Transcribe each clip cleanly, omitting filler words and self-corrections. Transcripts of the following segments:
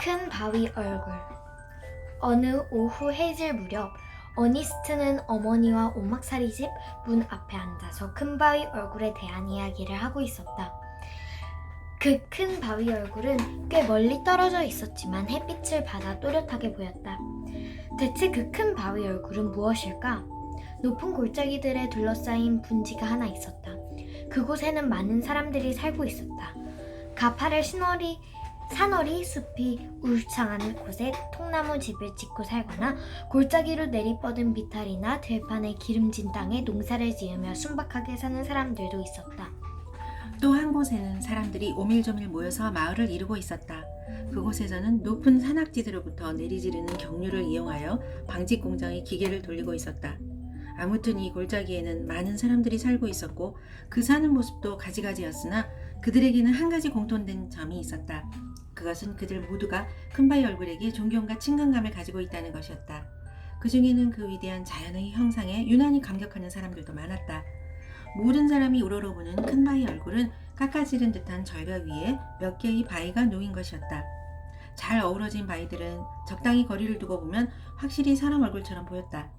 큰 바위 얼굴. 어느 오후 해질 무렵 어니스트는 어머니와 오막살이집 문 앞에 앉아서 큰 바위 얼굴에 대한 이야기를 하고 있었다. 그 큰 바위 얼굴은 꽤 멀리 떨어져 있었지만 햇빛을 받아 또렷하게 보였다. 대체 그 큰 바위 얼굴은 무엇일까? 높은 골짜기들에 둘러싸인 분지가 하나 있었다. 그곳에는 많은 사람들이 살고 있었다. 가파른 산허리 숲이 울창한 곳에 통나무 집을 짓고 살거나 골짜기로 내리뻗은 비탈이나 들판의 기름진 땅에 농사를 지으며 순박하게 사는 사람들도 있었다. 또 한 곳에는 사람들이 오밀조밀 모여서 마을을 이루고 있었다. 그곳에서는 높은 산악지대로부터 내리지르는 경류를 이용하여 방직 공장의 기계를 돌리고 있었다. 아무튼 이 골짜기에는 많은 사람들이 살고 있었고 그 사는 모습도 가지가지였으나 그들에게는 한 가지 공통된 점이 있었다. 그것은 그들 모두가 큰바위 얼굴에게 존경과 친근감을 가지고 있다는 것이었다. 그 중에는 그 위대한 자연의 형상에 유난히 감격하는 사람들도 많았다. 모든 사람이 우러러보는 큰바위 얼굴은 깎아지른 듯한 절벽 위에 몇 개의 바위가 놓인 것이었다. 잘 어우러진 바위들은 적당히 거리를 두고 보면 확실히 사람 얼굴처럼 보였다.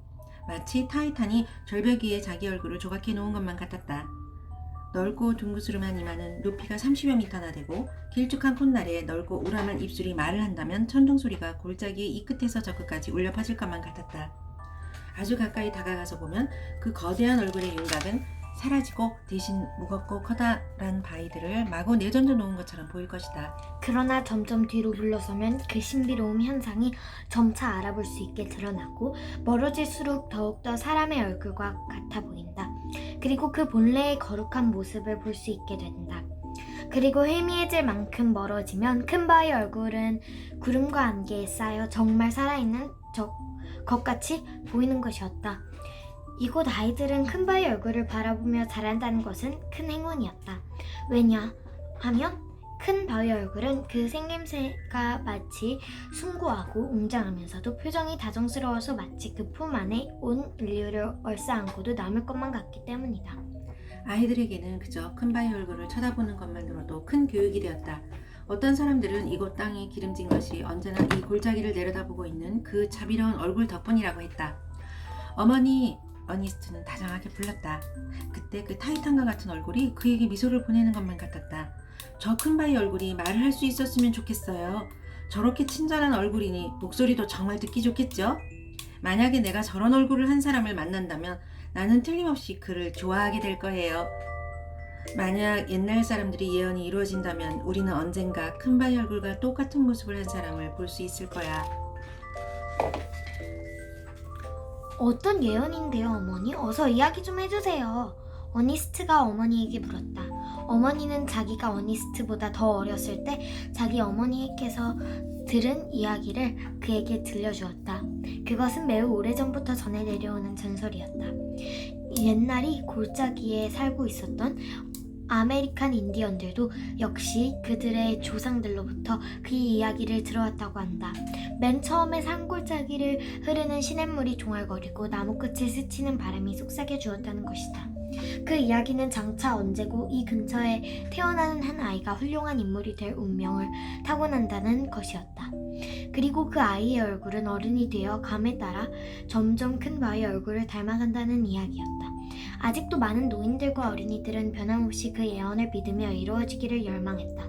마치 타이탄이 절벽 위에 자기 얼굴을 조각해 놓은 것만 같았다. 넓고 둥그스름한 이마는 높이가 30여 미터나 되고 길쭉한 콧날에 넓고 우람한 입술이 말을 한다면 천둥소리가 골짜기의 이 끝에서 저 끝까지 울려 퍼질 것만 같았다. 아주 가까이 다가가서 보면 그 거대한 얼굴의 윤곽은 사라지고 대신 무겁고 커다란 바위들을 마구 내던져 놓은 것처럼 보일 것이다. 그러나 점점 뒤로 물러서면 그 신비로운 현상이 점차 알아볼 수 있게 드러나고 멀어질수록 더욱더 사람의 얼굴과 같아 보인다. 그리고 그 본래의 거룩한 모습을 볼 수 있게 된다. 그리고 희미해질 만큼 멀어지면 큰 바위 얼굴은 구름과 안개에 쌓여 정말 살아있는 것같이 보이는 것이었다. 이곳 아이들은 큰 바위 얼굴을 바라보며 자란다는 것은 큰 행운이었다. 왜냐하면 큰 바위 얼굴은 그 생김새가 마치 숭고하고 웅장하면서도 표정이 다정스러워서 마치 그 품 안에 온 인류를 얼싸안고도 남을 것만 같기 때문이다. 아이들에게는 그저 큰바위 얼굴을 쳐다보는 것만으로도 큰 교육이 되었다. 어떤 사람들은 이곳 땅이 기름진 것이 언제나 이 골짜기를 내려다보고 있는 그 자비로운 얼굴 덕분이라고 했다. 어머니, 어니스트는 다정하게 불렀다. 그때 그 타이탄과 같은 얼굴이 그에게 미소를 보내는 것만 같았다. 저 큰바위 얼굴이 말을 할 수 있었으면 좋겠어요. 저렇게 친절한 얼굴이니 목소리도 정말 듣기 좋겠죠? 만약에 내가 저런 얼굴을 한 사람을 만난다면 나는 틀림없이 그를 좋아하게 될 거예요. 만약 옛날 사람들이 예언이 이루어진다면 우리는 언젠가 큰바위 얼굴과 똑같은 모습을 한 사람을 볼 수 있을 거야. 어떤 예언인데요, 어머니? 어서 이야기 좀 해주세요. 어니스트가 어머니에게 물었다. 어머니는 자기가 어니스트보다 더 어렸을 때 자기 어머니께서 들은 이야기를 그에게 들려주었다. 그것은 매우 오래전부터 전해 내려오는 전설이었다. 옛날이 골짜기에 살고 있었던 아메리칸 인디언들도 역시 그들의 조상들로부터 그 이야기를 들어왔다고 한다. 맨 처음에 산골짜기를 흐르는 시냇물이 종알거리고 나무끝을 스치는 바람이 속삭여 주었다는 것이다. 그 이야기는 장차 언제고 이 근처에 태어나는 한 아이가 훌륭한 인물이 될 운명을 타고난다는 것이었다. 그리고 그 아이의 얼굴은 어른이 되어 감에 따라 점점 큰 바위 얼굴을 닮아간다는 이야기였다. 아직도 많은 노인들과 어린이들은 변함없이 그 예언을 믿으며 이루어지기를 열망했다.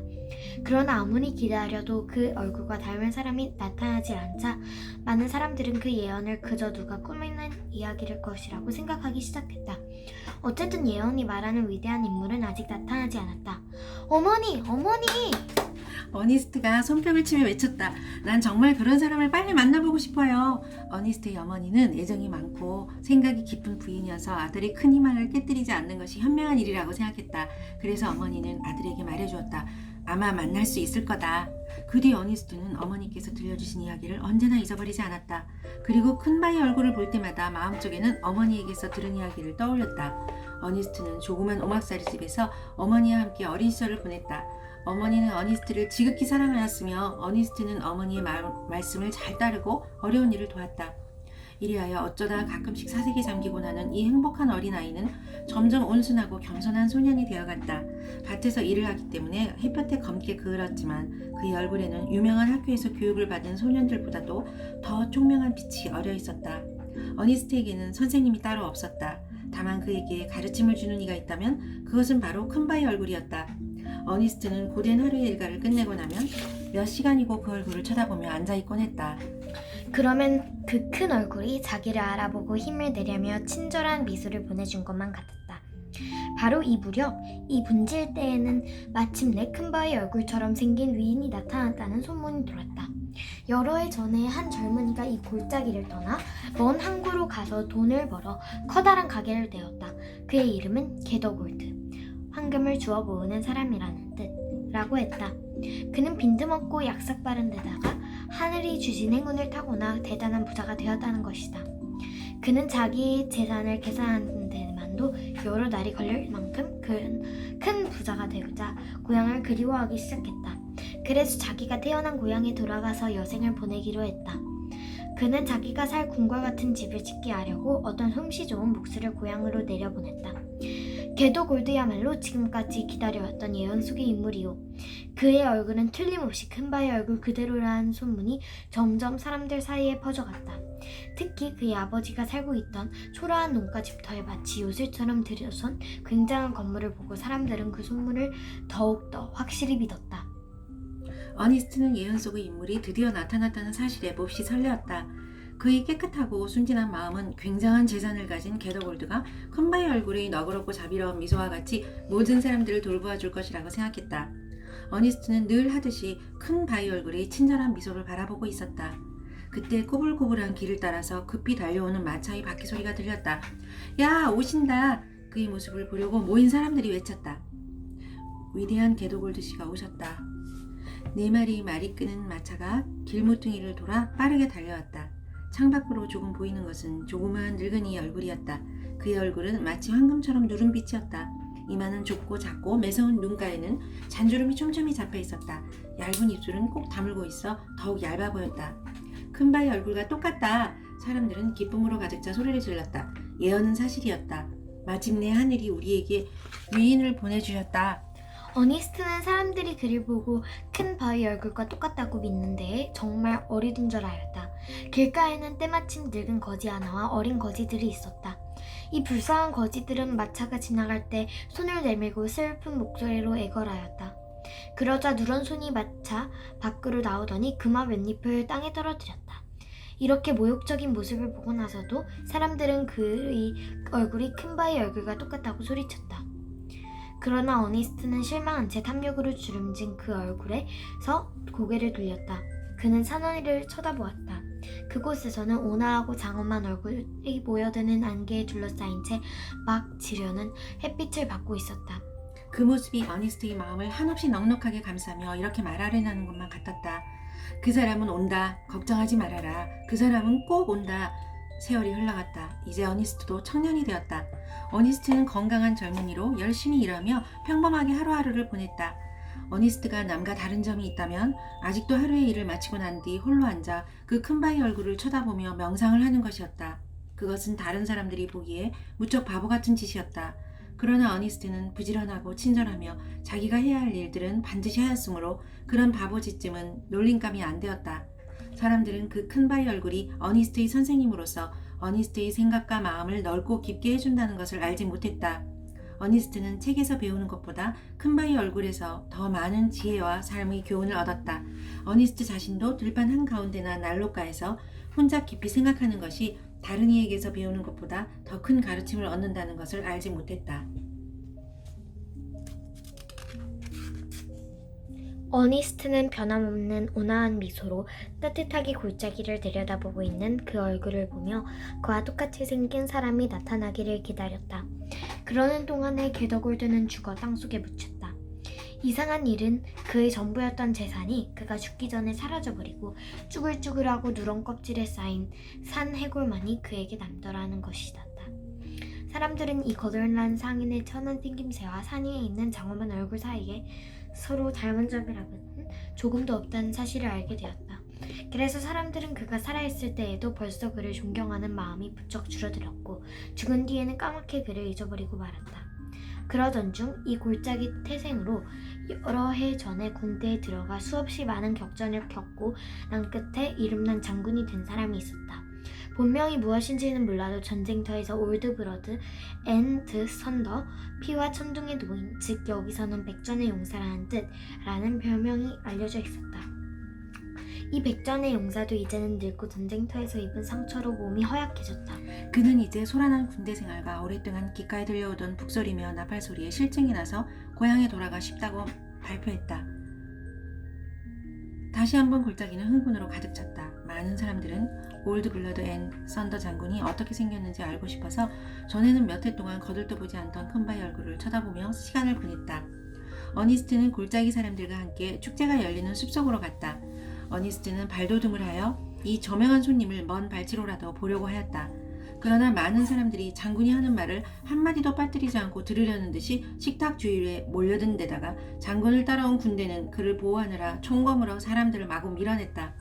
그러나 아무리 기다려도 그 얼굴과 닮은 사람이 나타나지 않자 많은 사람들은 그 예언을 그저 누가 꾸미는 이야기일 것이라고 생각하기 시작했다. 어쨌든 예언이 말하는 위대한 인물은 아직 나타나지 않았다. 어머니! 어머니! 어니스트가 손뼉을 치며 외쳤다. 난 정말 그런 사람을 빨리 만나보고 싶어요. 어니스트의 어머니는 애정이 많고 생각이 깊은 부인이어서 아들의 큰 희망을 깨뜨리지 않는 것이 현명한 일이라고 생각했다. 그래서 어머니는 아들에게 말해주었다. 아마 만날 수 있을 거다. 그 뒤 어니스트는 어머니께서 들려주신 이야기를 언제나 잊어버리지 않았다. 그리고 큰바위 얼굴을 볼 때마다 마음속에는 어머니에게서 들은 이야기를 떠올렸다. 어니스트는 조그만 오막살이 집에서 어머니와 함께 어린 시절을 보냈다. 어머니는 어니스트를 지극히 사랑하였으며 어니스트는 어머니의 말씀을 잘 따르고 어려운 일을 도왔다. 이리하여 어쩌다 가끔씩 사색에 잠기곤 하는 이 행복한 어린아이는 점점 온순하고 겸손한 소년이 되어갔다. 밭에서 일을 하기 때문에 햇볕에 검게 그을었지만 그의 얼굴에는 유명한 학교에서 교육을 받은 소년들보다도 더 총명한 빛이 어려 있었다. 어니스트에게는 선생님이 따로 없었다. 다만 그에게 가르침을 주는 이가 있다면 그것은 바로 큰바의 얼굴이었다. 어니스트는 고된 하루의 일과를 끝내고 나면 몇 시간이고 그 얼굴을 쳐다보며 앉아있곤 했다. 그러면 그 큰 얼굴이 자기를 알아보고 힘을 내려며 친절한 미소를 보내준 것만 같았다. 바로 이 무렵 이 분질대에는 마침내 큰바의 얼굴처럼 생긴 위인이 나타났다는 소문이 돌았다. 여러 해 전에 한 젊은이가 이 골짜기를 떠나 먼 항구로 가서 돈을 벌어 커다란 가게를 내었다. 그의 이름은 게더골드, 황금을 주워 모으는 사람이라는 뜻이라고 했다. 그는 빈틈없고 약삭 빠른 데다가 하늘이 주신 행운을 타고나 대단한 부자가 되었다는 것이다. 그는 자기 재산을 계산하는 데만도 여러 날이 걸릴 만큼 큰 부자가 되고자 고향을 그리워하기 시작했다. 그래서 자기가 태어난 고향에 돌아가서 여생을 보내기로 했다. 그는 자기가 살 궁궐 같은 집을 짓게 하려고 어떤 솜씨 좋은 목수를 고향으로 내려보냈다. 게더골드야말로 지금까지 기다려왔던 예언 속의 인물이요. 그의 얼굴은 틀림없이 큰바의 얼굴 그대로라는 소문이 점점 사람들 사이에 퍼져갔다. 특히 그의 아버지가 살고 있던 초라한 농가집터에 마치 요술처럼 들여선 굉장한 건물을 보고 사람들은 그 소문을 더욱더 확실히 믿었다. 어니스트는 예언 속의 인물이 드디어 나타났다는 사실에 몹시 설레었다. 그의 깨끗하고 순진한 마음은 굉장한 재산을 가진 게더골드가 큰바의 얼굴의 너그럽고 자비로운 미소와 같이 모든 사람들을 돌보아 줄 것이라고 생각했다. 어니스트는 늘 하듯이 큰 바의 얼굴의 친절한 미소를 바라보고 있었다. 그때 꼬불꼬불한 길을 따라서 급히 달려오는 마차의 바퀴 소리가 들렸다. 야, 오신다! 그의 모습을 보려고 모인 사람들이 외쳤다. 위대한 게더골드 씨가 오셨다. 4마리 말이 끄는 마차가 길모퉁이를 돌아 빠르게 달려왔다. 창밖으로 조금 보이는 것은 조그마한 늙은이의 얼굴이었다. 그의 얼굴은 마치 황금처럼 누른빛이었다. 이마는 좁고 작고 매서운 눈가에는 잔주름이 촘촘히 잡혀 있었다. 얇은 입술은 꼭 다물고 있어 더욱 얇아 보였다. 큰바의 얼굴과 똑같다. 사람들은 기쁨으로 가득 차 소리를 질렀다. 예언은 사실이었다. 마침내 하늘이 우리에게 위인을 보내주셨다. 어니스트는 사람들이 그를 보고 큰 바의 얼굴과 똑같다고 믿는데 정말 어리둥절하였다. 길가에는 때마침 늙은 거지 하나와 어린 거지들이 있었다. 이 불쌍한 거지들은 마차가 지나갈 때 손을 내밀고 슬픈 목소리로 애걸하였다. 그러자 누런 손이 마차 밖으로 나오더니 그마 랫잎을 땅에 떨어뜨렸다. 이렇게 모욕적인 모습을 보고 나서도 사람들은 그의 얼굴이 큰 바의 얼굴과 똑같다고 소리쳤다. 그러나 어니스트는 실망한 채 탐욕으로 주름진 그 얼굴에서 고개를 돌렸다. 그는 산허리를 쳐다보았다. 그곳에서는 온화하고 장엄한 얼굴이 모여드는 안개에 둘러싸인 채 막 지려는 햇빛을 받고 있었다. 그 모습이 어니스트의 마음을 한없이 넉넉하게 감싸며 이렇게 말하려는 것만 같았다. 그 사람은 온다. 걱정하지 말아라. 그 사람은 꼭 온다. 세월이 흘러갔다. 이제 어니스트도 청년이 되었다. 어니스트는 건강한 젊은이로 열심히 일하며 평범하게 하루하루를 보냈다. 어니스트가 남과 다른 점이 있다면 아직도 하루의 일을 마치고 난 뒤 홀로 앉아 그 큰바의 얼굴을 쳐다보며 명상을 하는 것이었다. 그것은 다른 사람들이 보기에 무척 바보 같은 짓이었다. 그러나 어니스트는 부지런하고 친절하며 자기가 해야 할 일들은 반드시 하였으므로 그런 바보짓쯤은 놀림감이 안 되었다. 사람들은 그 큰바의 얼굴이 어니스트의 선생님으로서 어니스트의 생각과 마음을 넓고 깊게 해준다는 것을 알지 못했다. 어니스트는 책에서 배우는 것보다 큰바의 얼굴에서 더 많은 지혜와 삶의 교훈을 얻었다. 어니스트 자신도 들판 한가운데나 난로가에서 혼자 깊이 생각하는 것이 다른 이에게서 배우는 것보다 더 큰 가르침을 얻는다는 것을 알지 못했다. 어니스트는 변함없는 온화한 미소로 따뜻하게 골짜기를 들여다보고 있는 그 얼굴을 보며 그와 똑같이 생긴 사람이 나타나기를 기다렸다. 그러는 동안에 게더골드는 죽어 땅속에 묻혔다. 이상한 일은 그의 전부였던 재산이 그가 죽기 전에 사라져버리고 쭈글쭈글하고 누런 껍질에 쌓인 산 해골만이 그에게 남더라는 것이었다. 사람들은 이 거덜난 상인의 천한 생김새와 산 위에 있는 장엄한 얼굴 사이에 서로 닮은 점이라고는 조금도 없다는 사실을 알게 되었다. 그래서 사람들은 그가 살아있을 때에도 벌써 그를 존경하는 마음이 부쩍 줄어들었고 죽은 뒤에는 까맣게 그를 잊어버리고 말았다. 그러던 중 이 골짜기 태생으로 여러 해 전에 군대에 들어가 수없이 많은 격전을 겪고 난 끝에 이름난 장군이 된 사람이 있었다. 본명이 무엇인지는 몰라도 전쟁터에서 올드 브러드 앤드 선더, 피와 천둥의 노인, 즉 여기서는 백전의 용사라는 뜻라는 별명이 알려져 있었다. 이 백전의 용사도 이제는 늙고 전쟁터에서 입은 상처로 몸이 허약해졌다. 그는 이제 소란한 군대 생활과 오랫동안 귓가에 들려오던 북소리며 나팔 소리에 실증이 나서 고향에 돌아가 싶다고 발표했다. 다시 한번 골짜기는 흥분으로 가득 찼다. 많은 사람들은 올드 블러드 앤 썬더 장군이 어떻게 생겼는지 알고 싶어서 전에는 몇 해 동안 거들떠 보지 않던 큰바의 얼굴을 쳐다보며 시간을 보냈다. 어니스트는 골짜기 사람들과 함께 축제가 열리는 숲속으로 갔다. 어니스트는 발돋움을 하여 이 저명한 손님을 먼 발치로라도 보려고 하였다. 그러나 많은 사람들이 장군이 하는 말을 한마디도 빠뜨리지 않고 들으려는 듯이 식탁 주위에 몰려든 데다가 장군을 따라온 군대는 그를 보호하느라 총검으로 사람들을 마구 밀어냈다.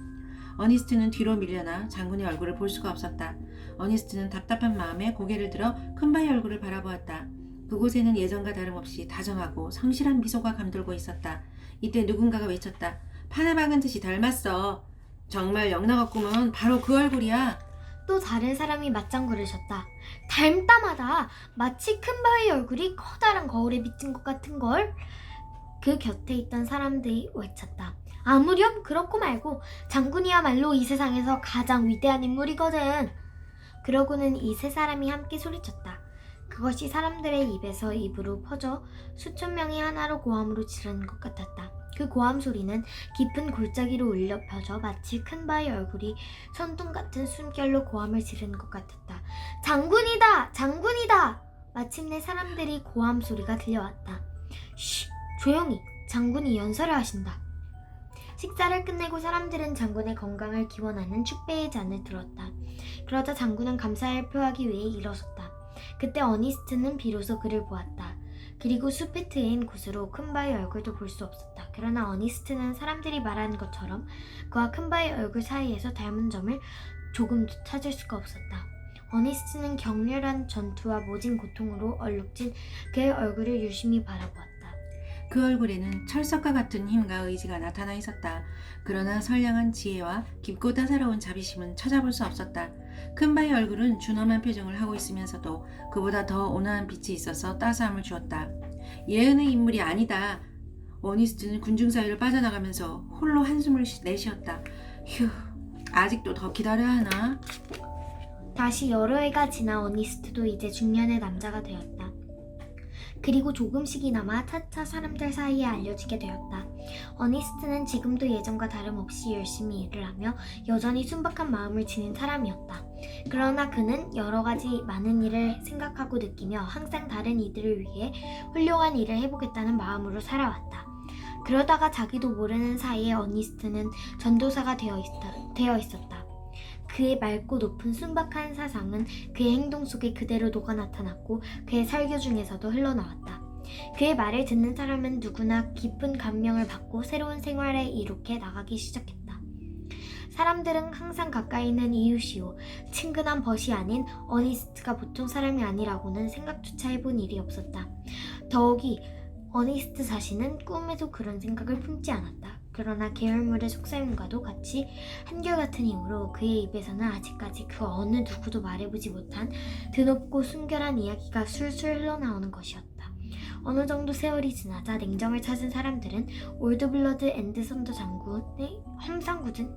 어니스트는 뒤로 밀려나 장군의 얼굴을 볼 수가 없었다. 어니스트는 답답한 마음에 고개를 들어 큰바의 얼굴을 바라보았다. 그곳에는 예전과 다름없이 다정하고 성실한 미소가 감돌고 있었다. 이때 누군가가 외쳤다. 판에 박은 듯이 닮았어. 정말 영락없구먼. 바로 그 얼굴이야. 또 다른 사람이 맞장구를 쳤다. 닮다마다 마치 큰바의 얼굴이 커다란 거울에 비친 것 같은걸? 그 곁에 있던 사람들이 외쳤다. 아무렴 그렇고 말고 장군이야말로 이 세상에서 가장 위대한 인물이거든. 그러고는 이 세 사람이 함께 소리쳤다. 그것이 사람들의 입에서 입으로 퍼져 수천 명이 하나로 고함으로 지르는 것 같았다. 그 고함 소리는 깊은 골짜기로 울려 퍼져 마치 큰바의 얼굴이 손등 같은 숨결로 고함을 지르는 것 같았다. 장군이다! 장군이다! 마침내 사람들이 고함 소리가 들려왔다. 쉬! 조용히! 장군이 연설을 하신다. 식사를 끝내고 사람들은 장군의 건강을 기원하는 축배의 잔을 들었다. 그러자 장군은 감사를 표하기 위해 일어섰다. 그때 어니스트는 비로소 그를 보았다. 그리고 숲에 트인 곳으로 큰바의 얼굴도 볼 수 없었다. 그러나 어니스트는 사람들이 말하는 것처럼 그와 큰바의 얼굴 사이에서 닮은 점을 조금도 찾을 수가 없었다. 어니스트는 격렬한 전투와 모진 고통으로 얼룩진 그의 얼굴을 유심히 바라보았다. 그 얼굴에는 철석과 같은 힘과 의지가 나타나 있었다. 그러나 선량한 지혜와 깊고 따사로운 자비심은 찾아볼 수 없었다. 큰바의 얼굴은 준엄한 표정을 하고 있으면서도 그보다 더 온화한 빛이 있어서 따스함을 주었다. 예언의 인물이 아니다. 어니스트는 군중 사이를 빠져나가면서 홀로 한숨을 내쉬었다. 휴, 아직도 더 기다려야 하나? 다시 여러 해가 지나 어니스트도 이제 중년의 남자가 되었다. 그리고 조금씩이나마 차차 사람들 사이에 알려지게 되었다. 어니스트는 지금도 예전과 다름없이 열심히 일을 하며 여전히 순박한 마음을 지닌 사람이었다. 그러나 그는 여러 가지 많은 일을 생각하고 느끼며 항상 다른 이들을 위해 훌륭한 일을 해보겠다는 마음으로 살아왔다. 그러다가 자기도 모르는 사이에 어니스트는 전도사가 되어 있었다. 그의 맑고 높은 순박한 사상은 그의 행동 속에 그대로 녹아 나타났고 그의 설교 중에서도 흘러나왔다. 그의 말을 듣는 사람은 누구나 깊은 감명을 받고 새로운 생활에 이롭게 나가기 시작했다. 사람들은 항상 가까이 있는 이웃이요 친근한 벗이 아닌 어니스트가 보통 사람이 아니라고는 생각조차 해본 일이 없었다. 더욱이 어니스트 자신은 꿈에도 그런 생각을 품지 않았다. 그러나 계열물의 속셈과도 같이 한결같은 힘으로 그의 입에서는 아직까지 그 어느 누구도 말해보지 못한 드높고 순결한 이야기가 술술 흘러나오는 것이었다. 어느 정도 세월이 지나자 냉정을 찾은 사람들은 올드블러드 앤드 선더 장군의 험상궂은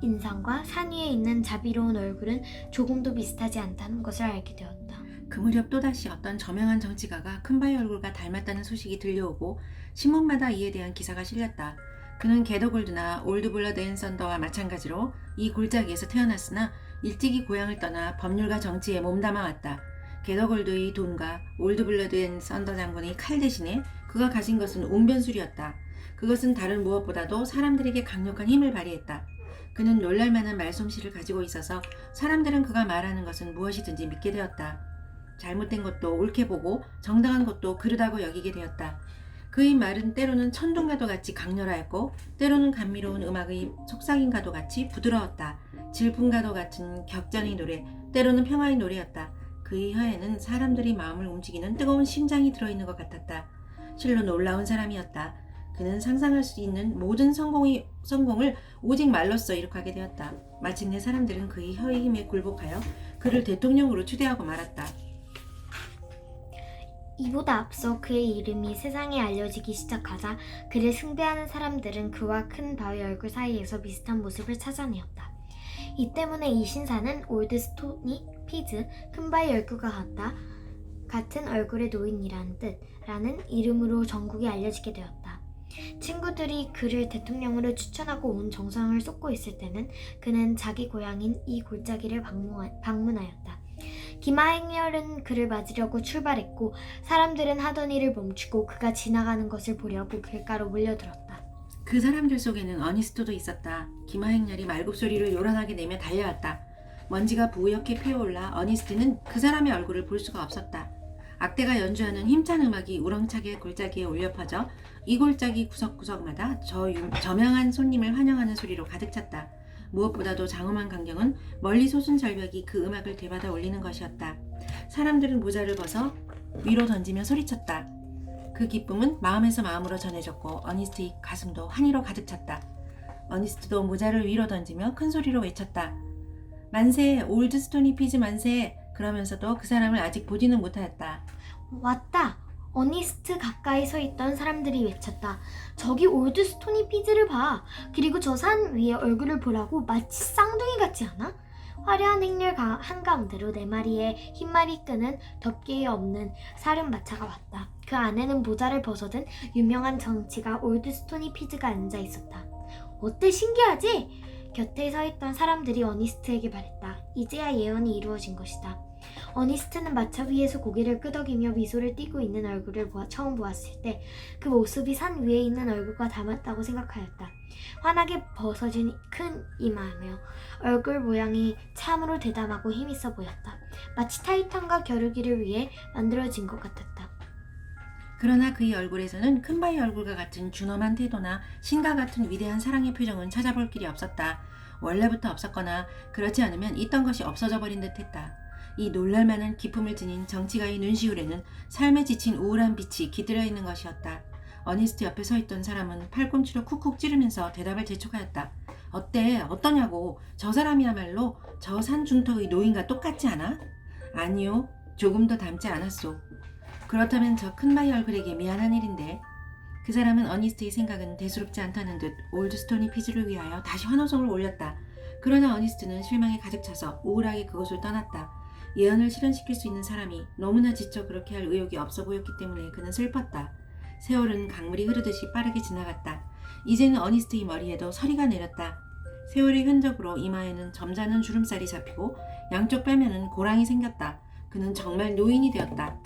인상과 산 위에 있는 자비로운 얼굴은 조금도 비슷하지 않다는 것을 알게 되었다. 그 무렵 또다시 어떤 저명한 정치가가 큰바의 얼굴과 닮았다는 소식이 들려오고 신문마다 이에 대한 기사가 실렸다. 그는 게더골드나 올드블러드 앤 썬더와 마찬가지로 이 골짜기에서 태어났으나 일찍이 고향을 떠나 법률과 정치에 몸담아 왔다. 게더골드의 돈과 올드블러드 앤 썬더 장군의 칼 대신에 그가 가진 것은 웅변술이었다. 그것은 다른 무엇보다도 사람들에게 강력한 힘을 발휘했다. 그는 놀랄만한 말솜씨를 가지고 있어서 사람들은 그가 말하는 것은 무엇이든지 믿게 되었다. 잘못된 것도 옳게 보고 정당한 것도 그르다고 여기게 되었다. 그의 말은 때로는 천둥과도 같이 강렬하였고 때로는 감미로운 음악의 속삭임과도 같이 부드러웠다. 질풍과도 같은 격전의 노래, 때로는 평화의 노래였다. 그의 혀에는 사람들이 마음을 움직이는 뜨거운 심장이 들어있는 것 같았다. 실로 놀라운 사람이었다. 그는 상상할 수 있는 모든 성공을 오직 말로써 이룩하게 되었다. 마침내 사람들은 그의 혀의 힘에 굴복하여 그를 대통령으로 추대하고 말았다. 이보다 앞서 그의 이름이 세상에 알려지기 시작하자 그를 숭배하는 사람들은 그와 큰 바위 얼굴 사이에서 비슷한 모습을 찾아내었다. 이 때문에 이 신사는 올드 스토니 피즈, 큰 바위 얼굴과 같은 얼굴의 노인이라는 뜻라는 이름으로 전국에 알려지게 되었다. 친구들이 그를 대통령으로 추천하고 온 정성을 쏟고 있을 때는 그는 자기 고향인 이 골짜기를 방문하였다. 기마행렬은 그를 맞으려고 출발했고 사람들은 하던 일을 멈추고 그가 지나가는 것을 보려고 길가로 몰려들었다. 그 사람들 속에는 어니스토도 있었다. 기마행렬이 말굽소리를 요란하게 내며 달려왔다. 먼지가 부옇게 피어올라 어니스트는 그 사람의 얼굴을 볼 수가 없었다. 악대가 연주하는 힘찬 음악이 우렁차게 골짜기에 울려 퍼져 이 골짜기 구석구석마다 저명한 손님을 환영하는 소리로 가득 찼다. 무엇보다도 장엄한 광경은 멀리 솟은 절벽이 그 음악을 되받아 올리는 것이었다. 사람들은 모자를 벗어 위로 던지며 소리쳤다. 그 기쁨은 마음에서 마음으로 전해졌고 어니스트의 가슴도 환희로 가득 찼다. 어니스트도 모자를 위로 던지며 큰 소리로 외쳤다. 만세! 올드 스토니 피즈 만세! 그러면서도 그 사람을 아직 보지는 못하였다. 왔다! 어니스트 가까이 서 있던 사람들이 외쳤다. 저기 올드 스토니 피즈를 봐. 그리고 저 산 위에 얼굴을 보라고 마치 쌍둥이 같지 않아? 화려한 행렬 한가운데로 네 마리의 흰말이 끄는 덮개 없는 사륜마차가 왔다. 그 안에는 모자를 벗어든 유명한 정치가 올드 스토니 피즈가 앉아 있었다. 어때, 신기하지? 곁에 서 있던 사람들이 어니스트에게 말했다. 이제야 예언이 이루어진 것이다. 어니스트는 마차 위에서 고개를 끄덕이며 미소를 띠고 있는 얼굴을 처음 보았을 때 그 모습이 산 위에 있는 얼굴과 닮았다고 생각하였다. 환하게 벗어진 큰 이마며 얼굴 모양이 참으로 대담하고 힘있어 보였다. 마치 타이탄과 겨루기를 위해 만들어진 것 같았다. 그러나 그의 얼굴에서는 큰 바위 얼굴과 같은 준엄한 태도나 신과 같은 위대한 사랑의 표정은 찾아볼 길이 없었다. 원래부터 없었거나 그렇지 않으면 있던 것이 없어져 버린 듯했다. 이 놀랄만한 기품을 지닌 정치가의 눈시울에는 삶에 지친 우울한 빛이 깃들어 있는 것이었다. 어니스트 옆에 서 있던 사람은 팔꿈치로 쿡쿡 찌르면서 대답을 재촉하였다. 어때? 어떠냐고? 저 사람이야말로 저 산 중턱의 노인과 똑같지 않아? 아니요. 조금 더 닮지 않았소. 그렇다면 저 큰 바위 얼굴에게 미안한 일인데. 그 사람은 어니스트의 생각은 대수롭지 않다는 듯 올드 스토니 피즈를 위하여 다시 환호성을 올렸다. 그러나 어니스트는 실망에 가득 차서 우울하게 그곳을 떠났다. 예언을 실현시킬 수 있는 사람이 너무나 지쳐 그렇게 할 의욕이 없어 보였기 때문에 그는 슬펐다. 세월은 강물이 흐르듯이 빠르게 지나갔다. 이제는 어니스트의 머리에도 서리가 내렸다. 세월의 흔적으로 이마에는 점잖은 주름살이 잡히고 양쪽 뺨에는 고랑이 생겼다. 그는 정말 노인이 되었다.